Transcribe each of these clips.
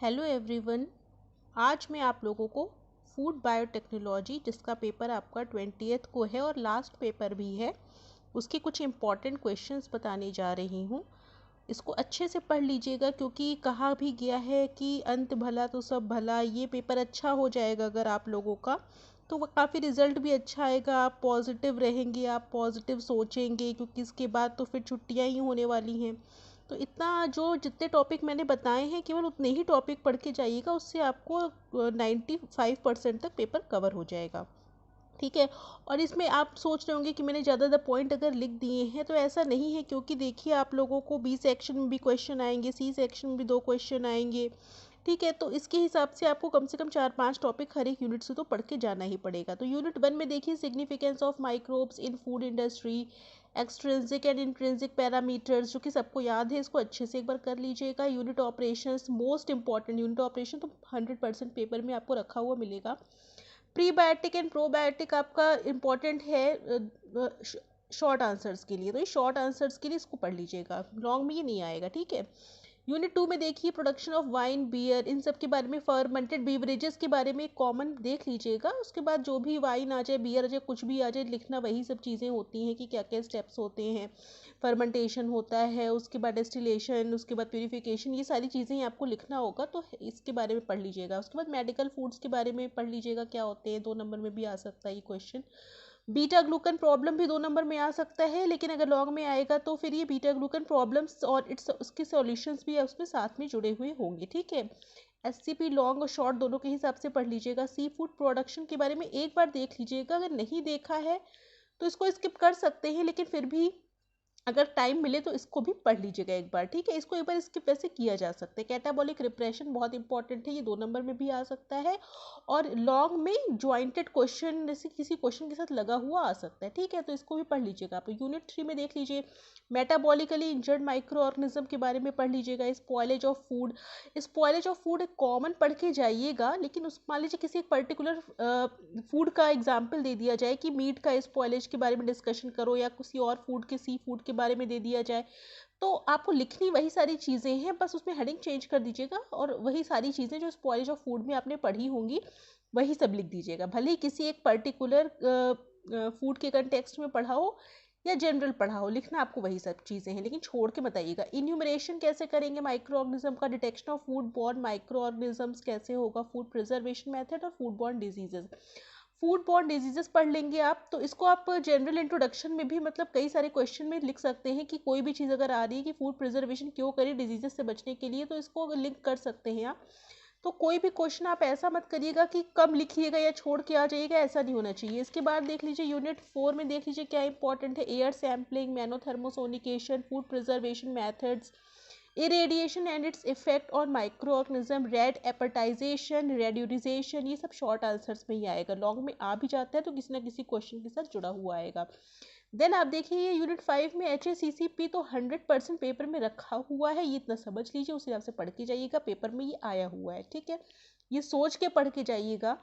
Hello everyone. आज मैं आप लोगों को फूड बायोटेक्नोलॉजी, जिसका पेपर आपका 20th को है और लास्ट पेपर भी है, उसके कुछ इम्पॉर्टेंट क्वेश्चंस बताने जा रही हूँ। इसको अच्छे से पढ़ लीजिएगा क्योंकि कहा भी गया है कि अंत भला तो सब भला। ये पेपर अच्छा हो जाएगा अगर आप लोगों का, तो काफ़ी रिजल्ट भी अच्छा आएगा। आप पॉजिटिव रहेंगे, आप पॉजिटिव सोचेंगे, क्योंकि इसके बाद तो फिर छुट्टियाँ ही होने वाली हैं। तो इतना जो जितने टॉपिक मैंने बताए हैं केवल उतने ही टॉपिक पढ़ के जाइएगा, उससे आपको 95% तक पेपर कवर हो जाएगा। ठीक है। और इसमें आप सोच रहे होंगे कि मैंने ज़्यादा ज़्यादा पॉइंट अगर लिख दिए हैं, तो ऐसा नहीं है, क्योंकि देखिए आप लोगों को बी सेक्शन में भी क्वेश्चन आएंगे, सी सेक्शन में भी 2 क्वेश्चन आएंगे। ठीक है, तो इसके हिसाब से आपको कम से कम 4-5 टॉपिक हर एक यूनिट से तो पढ़ के जाना ही पड़ेगा। तो यूनिट 1 में देखिए significance of microbes in food industry, extrinsic and intrinsic parameters, जो कि सबको याद है, इसको अच्छे से एक बार कर लीजिएगा। Unit operations, most important unit operation तो 100% पेपर में आपको रखा हुआ मिलेगा। प्रीबायोटिक एंड प्रोबायोटिक आपका इम्पॉर्टेंट है शॉर्ट आंसर्स के लिए, तो ये शॉर्ट आंसर्स के लिए इसको पढ़ लीजिएगा, लॉन्ग में ये नहीं आएगा। ठीक है। यूनिट 2 में देखिए प्रोडक्शन ऑफ वाइन, बियर, इन सब के बारे में, फर्मेंटेड बीवरेजेस के बारे में कॉमन देख लीजिएगा। उसके बाद जो भी वाइन आ जाए, बियर आ जाए, कुछ भी आ जाए, लिखना वही सब चीज़ें होती हैं कि क्या क्या स्टेप्स होते हैं। फर्मेंटेशन होता है, उसके बाद डिस्टिलेशन, उसके बाद प्यूरिफिकेशन, ये सारी चीज़ें ही आपको लिखना होगा, तो इसके बारे में पढ़ लीजिएगा। उसके बाद मेडिकल फूड्स के बारे में पढ़ लीजिएगा, क्या होते हैं, 2 नंबर में भी आ सकता है ये क्वेश्चन। बीटा ग्लूकन प्रॉब्लम भी 2 नंबर में आ सकता है, लेकिन अगर लॉन्ग में आएगा तो फिर ये बीटा ग्लूकन प्रॉब्लम्स और उसके सॉल्यूशंस भी उसमें साथ में जुड़े हुए होंगे। ठीक है। एससीपी लॉन्ग और शॉर्ट दोनों के हिसाब से पढ़ लीजिएगा। सी फूड प्रोडक्शन के बारे में एक बार देख लीजिएगा, अगर नहीं देखा है तो इसको स्किप कर सकते हैं, लेकिन फिर भी अगर टाइम मिले तो इसको भी पढ़ लीजिएगा एक बार। ठीक है, इसको एक बार स्किप वैसे किया जा सकता है। कैटाबॉलिक रिप्रेशन बहुत इंपॉर्टेंट है, ये 2 नंबर में भी आ सकता है, और लॉन्ग में ज्वाइंटेड क्वेश्चन जैसे किसी क्वेश्चन के साथ लगा हुआ आ सकता है। ठीक है, तो इसको भी पढ़ लीजिएगा आप। यूनिट 3 में देख लीजिए मेटाबॉलिकली इंजर्ड माइक्रो ऑर्गेनिज्म के बारे में पढ़ लीजिएगा। Spoilage of food, spoilage of food एक कॉमन पढ़ के जाइएगा, लेकिन उस मान लीजिए किसी एक पर्टिकुलर फूड का एग्जाम्पल दे दिया जाए कि मीट का स्पॉयलेज के बारे में डिस्कशन करो, या किसी और फूड के, सी फूड के बारे में दे दिया जाए, तो आपको लिखनी वही सारी चीज़ें हैं, बस उसमें हेडिंग चेंज कर दीजिएगा, और वही सारी चीज़ें जो स्पॉयलेज ऑफ फूड में आपने पढ़ी होंगी वही सब लिख दीजिएगा। भले ही किसी एक पर्टिकुलर फूड के कंटेक्स्ट में पढ़ा हो या जनरल पढ़ा हो, लिखना आपको वही सब चीज़ें हैं, लेकिन छोड़ के बताइएगा। इन्यूमरेशन कैसे करेंगे माइक्रो ऑर्गेनिज्म का, detection of food borne micro organisms कैसे होगा, फूड प्रिजर्वेशन मेथड, और food borne diseases. Food borne diseases पढ़ लेंगे आप, तो इसको आप जनरल इंट्रोडक्शन में भी, मतलब कई सारे क्वेश्चन में लिख सकते हैं कि कोई भी चीज़ अगर आ रही है कि फूड प्रिजर्वेशन क्यों करें डिजीजेस से बचने के लिए, तो इसको लिंक कर सकते हैं आप। तो कोई भी क्वेश्चन आप ऐसा मत करिएगा कि कम लिखिएगा या छोड़ के आ जाइएगा, ऐसा नहीं होना चाहिए। इसके बाद देख लीजिए यूनिट 4 में देख लीजिए क्या इंपॉर्टेंट है। Air sampling, manothermosonication, food preservation methods, irradiation and its effect on microorganism, red appetization, radurization, ये सब शॉर्ट आंसर्स में ही आएगा। लॉन्ग में आ भी जाता है तो किसी ना किसी क्वेश्चन के साथ जुड़ा हुआ आएगा। देन आप देखिए यूनिट 5 में HACCP तो 100% पेपर में रखा हुआ है, ये इतना समझ लीजिए, उस हिसाब से पढ़ के जाइएगा, पेपर में ये आया हुआ है। ठीक है, ये सोच के पढ़ के जाइएगा,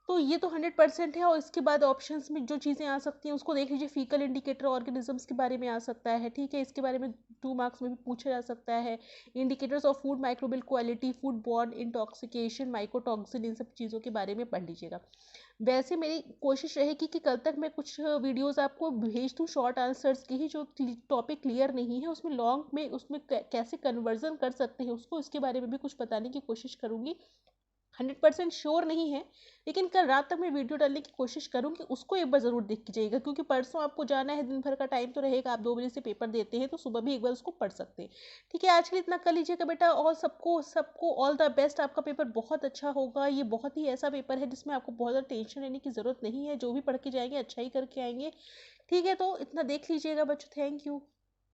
तो ये तो 100% है। और इसके बाद ऑप्शंस में जो चीज़ें आ सकती हैं उसको देख लीजिए। फीकल इंडिकेटर ऑर्गेनिजम्स के बारे में आ सकता है। ठीक है, इसके बारे में 2 मार्क्स में भी पूछा जा सकता है। Indicators of food microbial quality, food borne intoxication, mycotoxin, इन सब चीज़ों के बारे में पढ़ लीजिएगा। वैसे मेरी कोशिश रहेगी कि कल तक मैं कुछ वीडियोस आपको भेज दूँ शॉर्ट आंसर्स की ही, जो टॉपिक क्लियर नहीं है उसमें लॉन्ग में उसमें कैसे कन्वर्जन कर सकते हैं उसको, इसके बारे में भी कुछ बताने की कोशिश करूँगी। 100% श्योर नहीं है, लेकिन कल रात तक मैं वीडियो डालने की कोशिश करूँगी, उसको एक बार ज़रूर देख के जाइएगा, क्योंकि परसों आपको जाना है, दिन भर का टाइम तो रहेगा, आप 2 बजे से पेपर देते हैं, तो सुबह भी एक बार उसको पढ़ सकते हैं। ठीक है, आज के लिए इतना कर लीजिएगा बेटा, और सबको सबको ऑल द बेस्ट। आपका पेपर बहुत अच्छा होगा। ये बहुत ही ऐसा पेपर है जिसमें आपको बहुत ज़्यादा टेंशन लेने की ज़रूरत नहीं है, जो भी पढ़ के जाएंगे अच्छा ही करके आएंगे। ठीक है, तो इतना देख लीजिएगा बच्चों। Thank you.